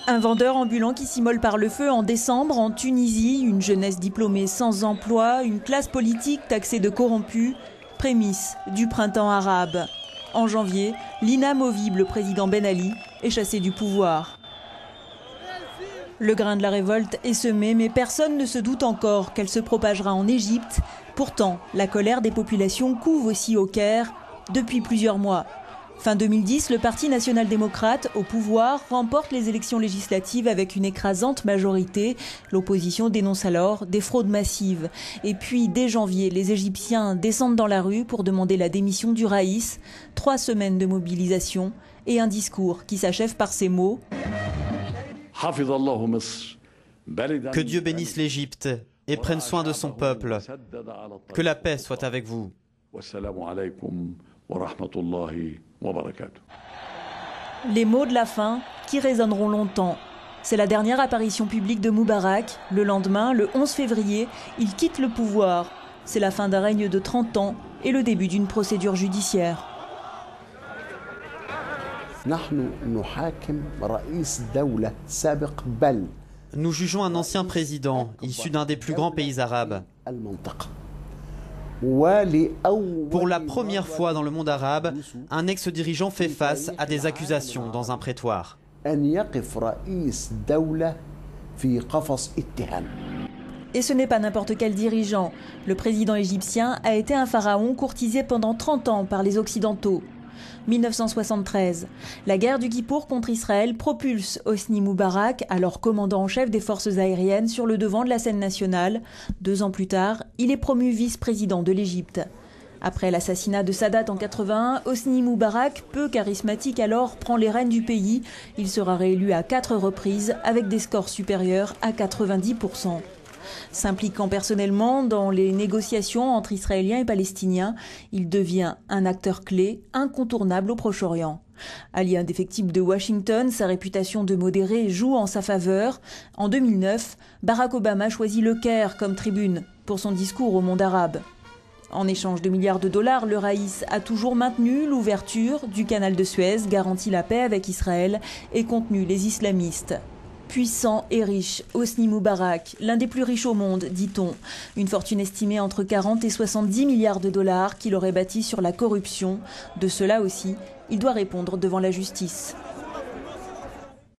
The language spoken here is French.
Un vendeur ambulant qui s'immole par le feu en décembre en Tunisie, une jeunesse diplômée sans emploi, une classe politique taxée de corrompus, prémisse du printemps arabe. En janvier, l'inamovible président Ben Ali est chassé du pouvoir. Le grain de la révolte est semé, mais personne ne se doute encore qu'elle se propagera en Égypte. Pourtant, la colère des populations couve aussi au Caire depuis plusieurs mois. Fin 2010, le Parti national-démocrate, au pouvoir, remporte les élections législatives avec une écrasante majorité. L'opposition dénonce alors des fraudes massives. Et puis, dès janvier, les Égyptiens descendent dans la rue pour demander la démission du Raïs. 3 semaines de mobilisation et un discours qui s'achève par ces mots. Que Dieu bénisse l'Égypte et prenne soin de son peuple. Que la paix soit avec vous. Les mots de la fin qui résonneront longtemps. C'est la dernière apparition publique de Moubarak. Le lendemain, le 11 février, il quitte le pouvoir. C'est la fin d'un règne de 30 ans et le début d'une procédure judiciaire. Nous jugeons un ancien président, issu d'un des plus grands pays arabes. Pour la première fois dans le monde arabe, un ex-dirigeant fait face à des accusations dans un prétoire. Et ce n'est pas n'importe quel dirigeant. Le président égyptien a été un pharaon courtisé pendant 30 ans par les Occidentaux. 1973. La guerre du Kippour contre Israël propulse Hosni Moubarak, alors commandant en chef des forces aériennes, sur le devant de la scène nationale. 2 ans plus tard, il est promu vice-président de l'Égypte. Après l'assassinat de Sadat en 81, Hosni Moubarak, peu charismatique alors, prend les rênes du pays. Il sera réélu à 4 reprises avec des scores supérieurs à 90%. S'impliquant personnellement dans les négociations entre Israéliens et Palestiniens, il devient un acteur clé, incontournable au Proche-Orient. Allié indéfectible de Washington, sa réputation de modéré joue en sa faveur. En 2009, Barack Obama choisit le Caire comme tribune pour son discours au monde arabe. En échange de milliards de dollars, le Raïs a toujours maintenu l'ouverture du canal de Suez, garanti la paix avec Israël et contenu les islamistes. Puissant et riche, Hosni Moubarak, l'un des plus riches au monde, dit-on. Une fortune estimée entre 40 et 70 milliards de dollars qu'il aurait bâtie sur la corruption. De cela aussi, il doit répondre devant la justice.